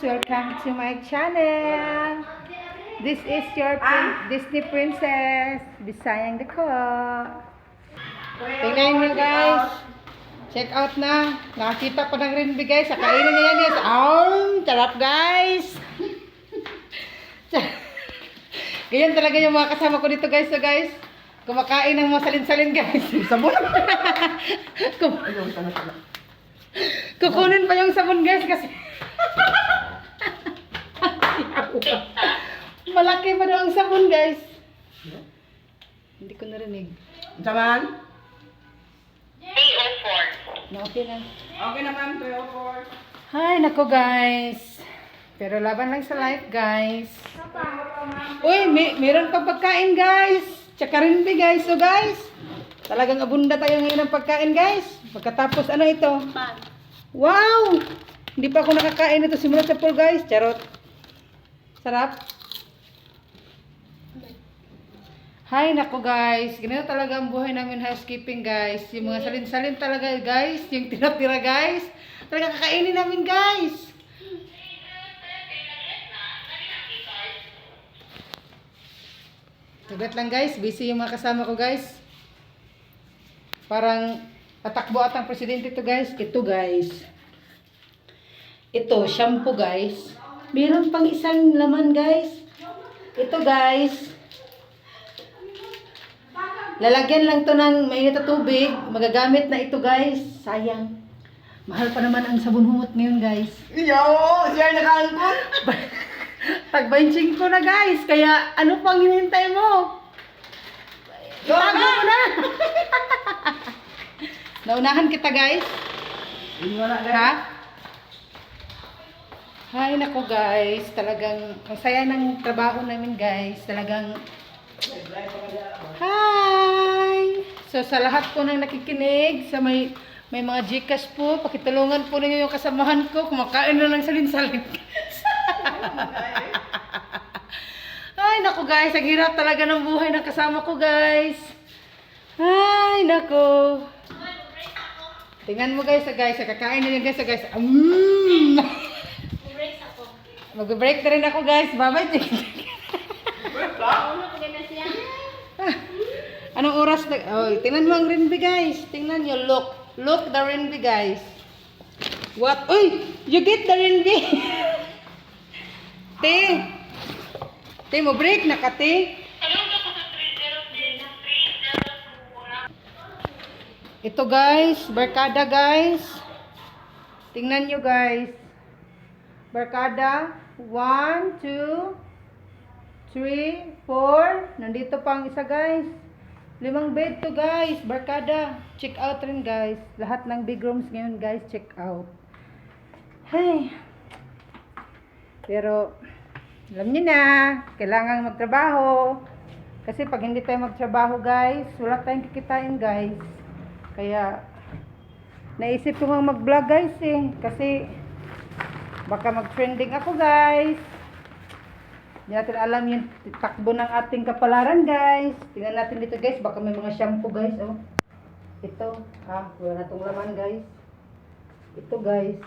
Welcome to my channel. This is your Disney princess. Bisayang Dako. Tingnan nyo guys. Check out na. Nakakita pa ng Rinby guys. Kainin niya yan guys. Sarap guys. Ganyan talaga yung mga kasama ko dito guys. So guys, kumakain ng mga salin-salin guys. Sabon. Kukunin pa yung sabon guys kasi malaki pa daw ang sabon guys. Hindi ko narinig. Saman? 304. Okay na. Okay naman, 304. Hi, nako guys. Pero laban lang sa life guys. Uy, meron pa pagkain guys. Tsaka rin guys. So guys, talagang abunda tayo ngayon ng pagkain guys. Pagkatapos ano ito? Wow! Hindi pa ako nakakain ito simula sa pool guys. Charot. Sarap. Hi, nako guys. Ganito talaga ang buhay namin housekeeping guys. Yung mga salin-salin talaga guys. Yung tira-tira guys. Talaga kakainin namin guys. Sagat lang guys. Busy yung mga kasama ko guys. Parang tatakbo at ang presidente to guys. Ito guys. Ito, shampoo guys. Meron pang isang laman guys. Ito guys. Lalagyan lang to ng mainit na tubig. Magagamit na ito guys. Sayang. Mahal pa naman ang sabon humot ngayon guys. Yo! Siya nakaangkot! Tag-benching ko na guys. Kaya ano pang hinihintay mo? Itago mo na. Naunahan kita guys. Wala guys. Ha? Hi nako guys. Talagang ang saya ng trabaho namin guys. Talagang hi! So sa lahat po ng nakikinig, sa may mga Gcash po, pakitulungan po ninyo yung kasamahan ko, kumakain na ng salin-salin. Ay nako guys, ang hirap talaga ng buhay ng kasama ko guys. Ay nako. Tingnan mo guys, kakain na yun guys, Mag-break na rin ako guys, bye-bye. Anong oras na? Oh, tingnan mo ang Rinby guys. Tingnan nyo, look the Rinby guys. What? Uy, you get the Rinby. Te, mo break na ka, te. Ito guys, barkada guys. Tingnan nyo guys. Barkada, 1, 2, 3, 4. Nandito pa ang isa guys. 5 bed to guys. Barkada. Check out rin guys. Lahat ng big rooms ngayon guys. Check out. Hey. Pero, alam niyo na. Kailangan magtrabaho. Kasi pag hindi tayo magtrabaho guys, wala tayong kikitain guys. Kaya, naisip ko nga mag-vlog guys eh. Kasi, baka mag-trending ako guys. Hindi natin alam yung takbo ng ating kapalaran guys. Tingnan natin dito guys. Baka may mga shampoo guys. Oh. Ito. Wala na itong laman guys. Ito guys.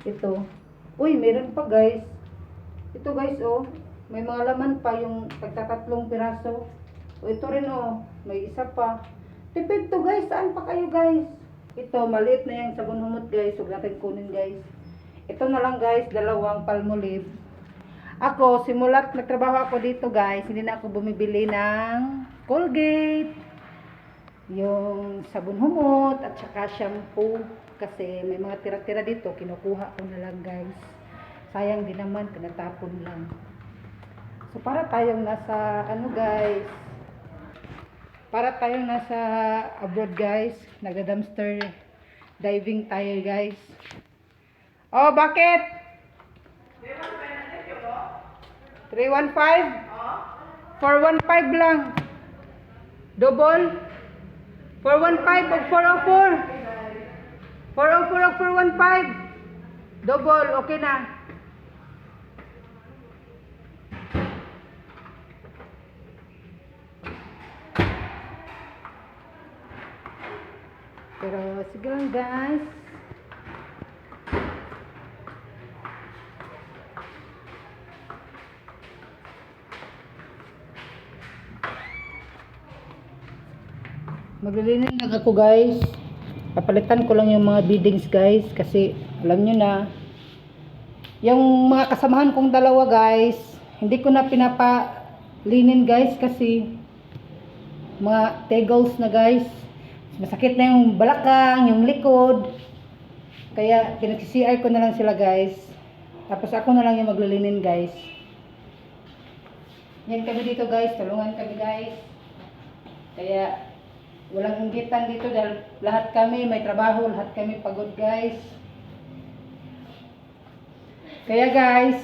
Ito. Uy, meron pa guys. Ito guys oh. May mga laman pa yung tagtatatlong piraso. O ito rin oh. May isa pa. Tipid to guys. Saan pa kayo guys? Ito. Maliit na yung sabon humot guys. Huwag natin kunin guys. Ito na lang guys. 2 Palmolive. Ako, simulat nagtrabaho ako dito guys, hindi na ako bumibili ng Colgate, yung sabon humot, at saka shampoo. Kasi may mga tira-tira dito, kinukuha ko na lang guys. Sayang din naman, tinatapon lang. So para tayong nasa, ano guys, para tayong nasa abroad guys, nagda-dumpster diving tayo guys. Oh, bakit? 315? 415 lang. Double? 415 o 404? 404 o 415? Double, okay na. Pero sige lang guys. Maglilinis na ako guys. Papalitan ko lang yung mga beadings guys kasi alam nyo na yung mga kasamahan kong dalawa guys, hindi ko na pinapalinin guys kasi mga tegels na guys. Masakit na yung balakang, yung likod. Kaya pinag-CR ko na lang sila guys. Tapos ako na lang yung maglilinin guys. Yan kami dito guys, tulungan kami guys. Kaya walang inggitan dito dahil lahat kami may trabaho, lahat kami pagod guys. Kaya guys,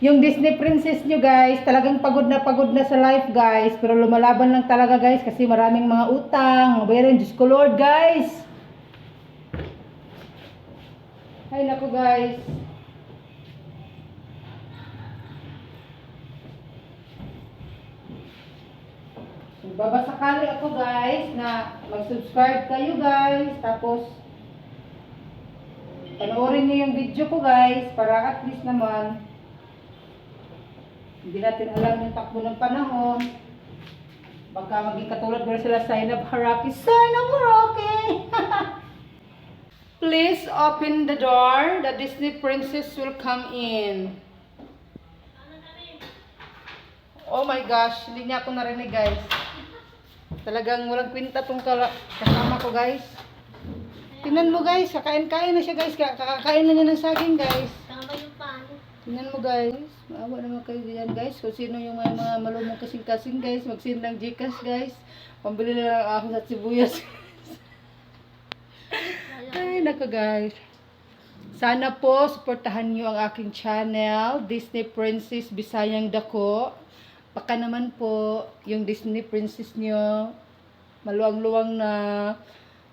yung Disney princess nyo guys, talagang pagod na sa life guys. Pero lumalaban lang talaga guys kasi maraming mga utang. Mabayaran, Diyos ko Lord guys. Ay naku guys. Babasakali ako guys na mag-subscribe kayo guys. Tapos panoorin niyo yung video ko guys para at least naman hindi natin alam yung takbo ng panahon. Baka maging katulad ko sila Sign of Haraki. Sign of Haraki! Please open the door. The Disney princess will come in. Oh my gosh, hindi niya ako narinig guys. Talagang walang kwenta tong kasama ko guys. Tingnan mo guys, kakain-kain na siya guys. Kakakain na niya ng saging guys. Tama yung paano. Tingnan mo guys. Maawa naman kayo diyan guys. Kung sino yung may mga malumong kasing-kasing guys. Mag-send ng Gcash guys. Pambili na lang ako sa sibuyas. Ay nako guys. Sana po suportahan niyo ang aking channel. Disney Princess Bisayang Dako. Baka naman po yung Disney princess nyo maluwang-luwang na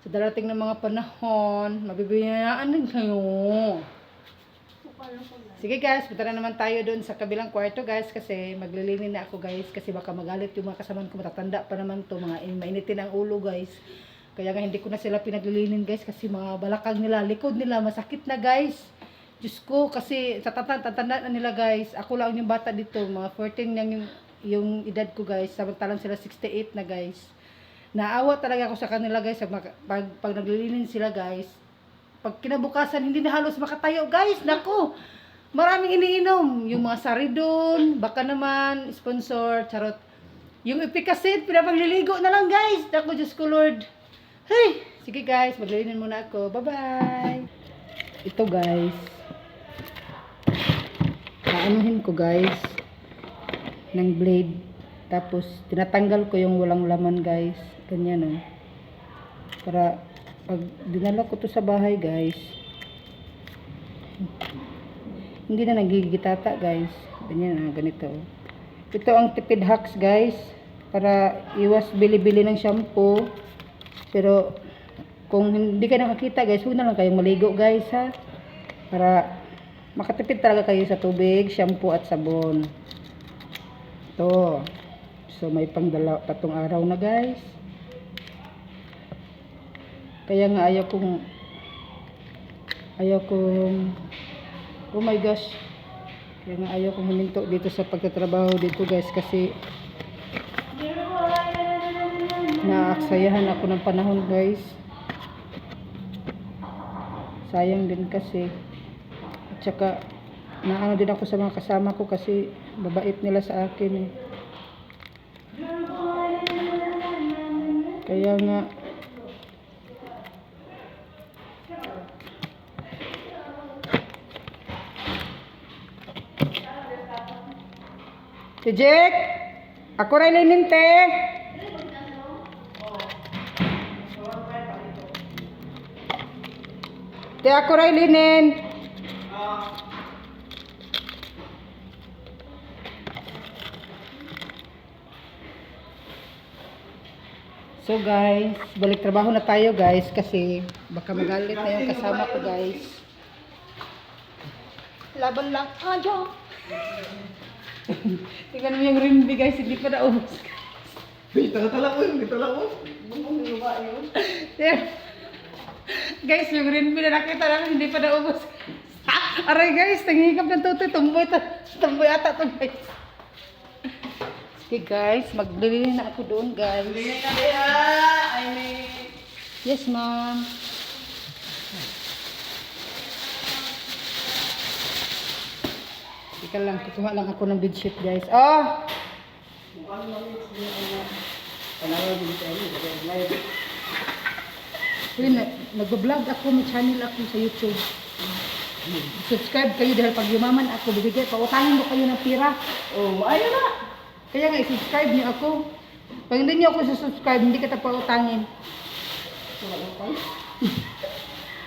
sa darating ng mga panahon. Mabibiyayaan din kayo. Sige guys, punta na naman tayo doon sa kabilang kwarto guys kasi maglilinin na ako guys kasi baka magalit yung mga kasamaan ko. Matatanda pa naman to, mga mainitin ang ulo guys. Kaya nga hindi ko na sila pinaglilinin guys kasi mga balakang nila, likod nila masakit na guys. Diyos ko kasi tatanda na nila guys. Ako lang yung bata dito, mga 14 lang yung edad ko guys, samantalang sila 68 na guys. Naawa talaga ako sa kanila guys pag naglilinin sila guys. Pag kinabukasan hindi na halos makatayo guys. Nako, maraming iniinom. Yung mga saridon, baka naman sponsor, charot. Yung Epicacid, pinapagliligo na lang guys. Nako, Diyos ko Lord. Hey, sige guys, maglilinin muna ako. Bye bye. Ito guys, aanuhin ko guys ng blade. Tapos tinatanggal ko yung walang laman guys. Ganyan oh. Para pag dinala ko to sa bahay guys, hindi na nagigitata guys. Ganyan ganito oh. Ito ang tipid hacks guys. Para iwas bili-bili ng shampoo. Pero kung hindi ka nakakita guys, huwag na lang kayong maligo guys ha. Para makatipid talaga kayo sa tubig, shampoo at sabon. Ito. So may pangdala patong araw na guys. Kaya nga ayaw kong oh my gosh. Kaya nga ayaw kong huminto dito sa pagtatrabaho dito guys kasi naaksayahan ako ng panahon guys. Sayang din kasi. At saka naano din ako sa mga kasama ko kasi babait nila sa akin eh. Kaya nga si Jack, ako rin linin te. Te ako rin linin. So guys, balik trabaho na tayo guys kasi baka magalit na yung kasama ko guys. Laban lang. Adyo. Tingnan mo yung rimbi guys, hindi pa naubos. Dito lang mo. Guys, yung rimbi na nakita namin hindi pa naubos. Aray guys, tangihikap ng tutoy. Tumboy ata to guys. Okay guys, maglilinin na ako doon guys. Hindi na kaya. I mean, Yes, ma'am. Ika lang, kukuha lang ako ng bedsheet, guys. Oh! Uy, nag-vlog ako, may channel ako sa YouTube. Subscribe kayo dahil pag yumaman ako, bibigay, pautangin mo kayo ng pira. Oh, ayun na! Kaya nga, i-subscribe niyo ako. Pag hindi niyo ako subscribe, hindi kita pautangin.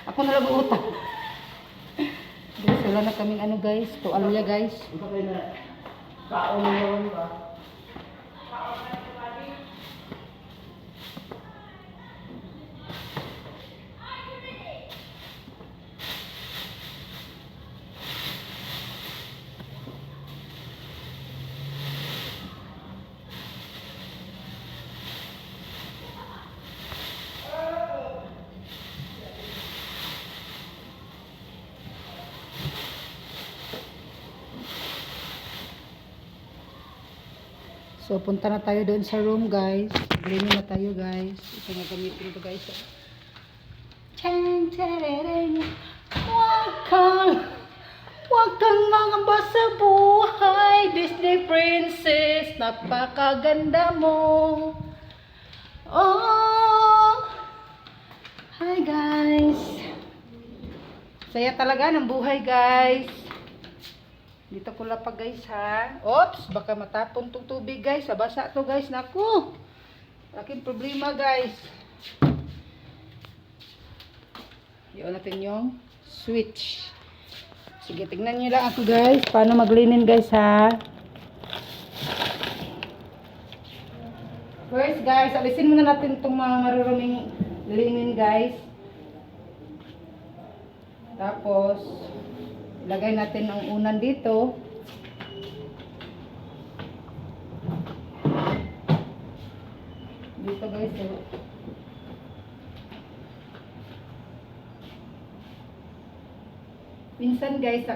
Ako na lang utang. Guys, wala na kaming ano guys, tuwalya guys. Kaon naman ba? So, punta na tayo doon sa room, guys. Cleaning na tayo, guys. Ito nga gamitin ito, guys. Chang, charereng. Huwag kang mangamba sa buhay, Disney princess. Napakaganda mo. Oh! Hi, guys. Saya talaga ng buhay, guys. Dito ko lapag guys ha. Oops, baka matapon tong tubig guys. Basa to guys. Naku. Laking problema guys. Iyon natin yung switch. Sige, tignan nyo lang ako guys. Paano maglinin guys ha. First guys, alisin muna natin itong mga maruruming linin guys. Tapos, lagay natin ang unan dito. Dito guys. Minsan guys,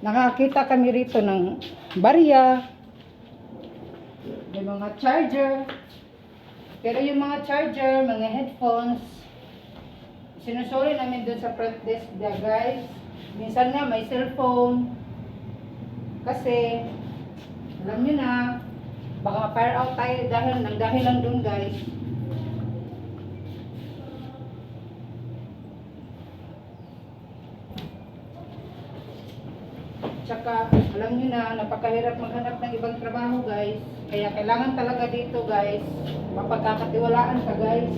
nakakita kami rito ng barya. May mga charger. Pero yung mga charger, mga headphones, sinusuri namin doon sa front desk niya guys. Minsan nga may cellphone. Kasi, alam nyo na, baka ma-fire out tayo dahil lang doon guys. Tsaka, alam nyo na, napakahirap maghanap ng ibang trabaho guys. Kaya kailangan talaga dito guys, mapagkakatiwalaan ka guys.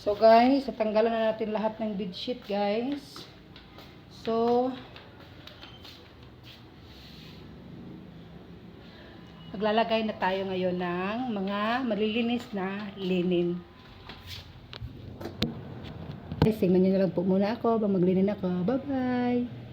So guys, tatanggalan na natin lahat ng bedsheet guys. So, maglalagay na tayo ngayon ng mga malilinis na linen. Guys, tingnan nyo na lang po muna ako, maglinin ako. Bye-bye!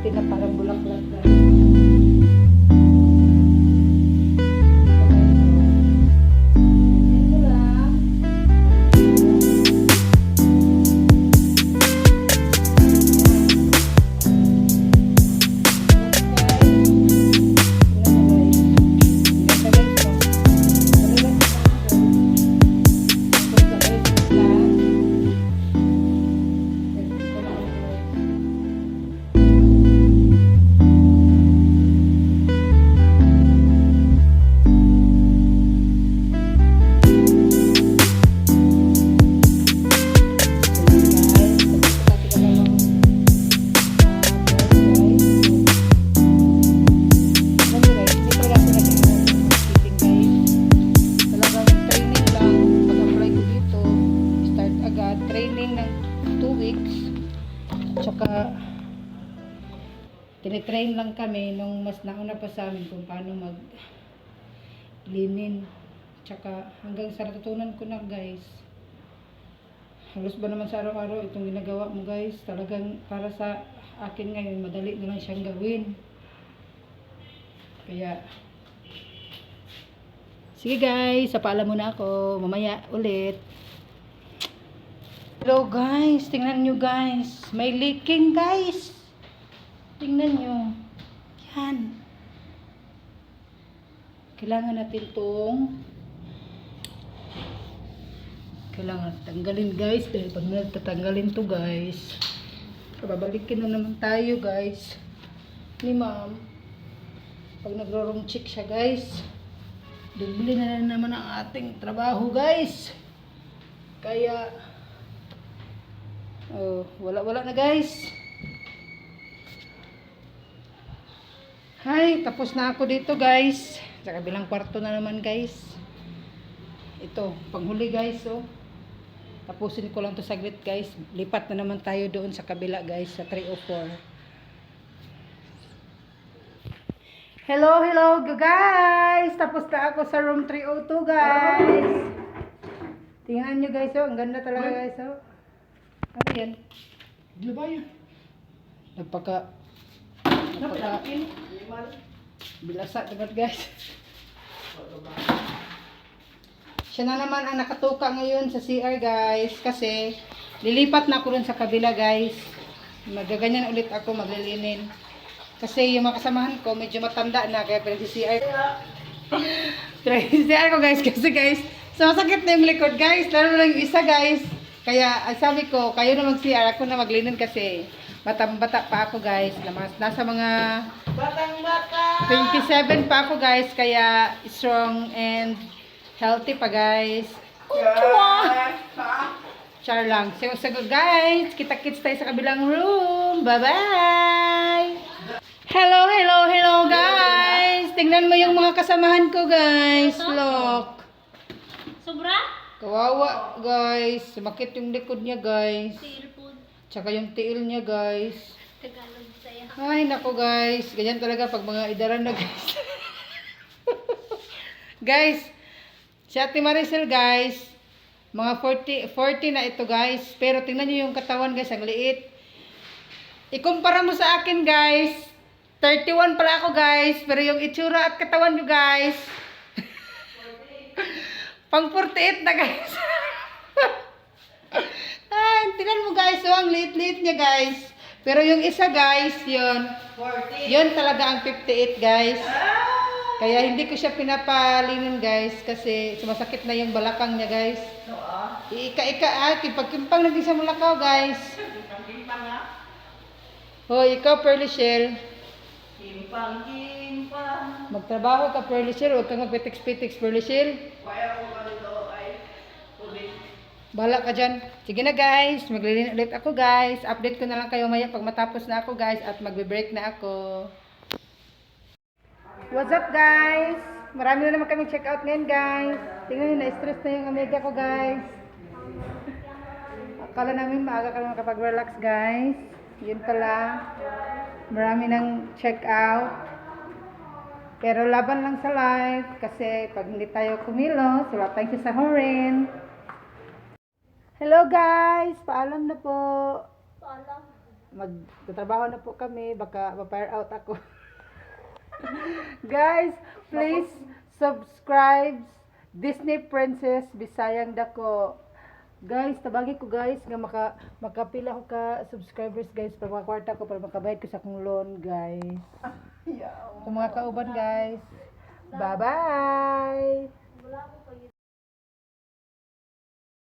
puti na parang bulaklak guys. Ito lang. Training ng 2 weeks. Tsaka tinitrain lang kami nung mas nauna pa sa amin kung paano mag linen. Tsaka hanggang sa natutunan ko na guys. Halos ba naman sa araw-araw itong ginagawa mo guys. Talagang para sa akin ngayon madali na lang siyang gawin. Kaya sige guys, sapaalam muna ako. Mamaya ulit. Hello guys, tingnan nyo guys. May leaking guys. Tingnan nyo. Yan. Kailangan natin kailangan tanggalin guys. Dahil pag natatanggalin to guys, babalikin na naman tayo guys ni ma'am. Pag nagro-room check siya guys, dubli na naman ang ating trabaho guys. Kaya wala na guys. Hay, tapos na ako dito guys. Sa kabilang kwarto na naman guys. Ito, panghuli guys tapusin ko lang to saglit guys. Lipat na naman tayo doon sa kabila guys, sa 304. Hello guys. Tapos na ako sa room 302 guys. Tingnan nyo guys ang ganda talaga guys Ano yan? Ano ba yan? Napaka bilasa diba guys? Siya na naman ang nakatuka ngayon sa CR guys. Kasi lilipat na ako dun sa kabila guys. Magaganyan ulit ako maglilinin. Kasi yung mga kasamahan ko medyo matanda na. Kaya pinag-CR pinag-CR ko guys. Kasi guys, sumasakit na yung likod guys. Lalo lang yung isa guys. Kaya sabi ko, kayo na mag-CR, ako na maglinin kasi batang-bata pa ako guys. Nasa mga Batang-bata! 27 pa ako guys. Kaya strong and healthy pa guys. Char lang. So guys, kita-kits tayo sa kabilang room. Bye-bye! Hello guys! Tingnan mo yung mga kasamahan ko guys. Look. Sobra? Kawawa guys. Sumakit yung likod niya guys. Cellphone. Tsaka yung tiil niya guys. Tagalog sa'yo. Ay nako guys. Ganyan talaga pag mga idaran na guys. Guys. Si Ate Maricel guys. Mga 40 na ito guys. Pero tingnan nyo yung katawan guys. Ang liit. Ikumpara mo sa akin guys. 31 pala ako guys. Pero yung itsura at katawan nyo guys. Pang 48 na guys. Ay, tingnan mo guys, ang liit-liit niya guys. Pero yung isa guys, yun talaga ang 58 guys. Kaya hindi ko siya pinapalinin guys kasi sumasakit na yung balakang niya guys. Pagkimpang naging sa Mulakaw guys. Hoy, ikaw Pearly Shell. Kimpang. Magtrabaho ka Pearly Shell, huwag kang magpitiks-pitiks Pearly Shell. Bahala ka dyan. Sige na guys, maglilin ulit ako guys. Update ko na lang kayo maya pag matapos na ako guys at magbe-break na ako. What's up guys? Marami na naman kami check out ngayon guys. Tingnan nyo, na-stress na yung amiga ko guys. Akala namin maaga kami makapag-relax guys. Yun pala. Marami nang check out. Pero laban lang sa life kasi pag hindi tayo kumilos, wala tayong sasahurin. Hello guys! Paalam na po. Paalam. magtatrabaho na po kami, baka ma-fire out ako. Guys, please subscribe Disney Princess Bisayang Dako. Guys, tabagi ko guys nga makapila ko ka subscribers guys para makakwarta ko para makabayad ko sa akong loan guys. Sa mga kauban guys. Bye-bye!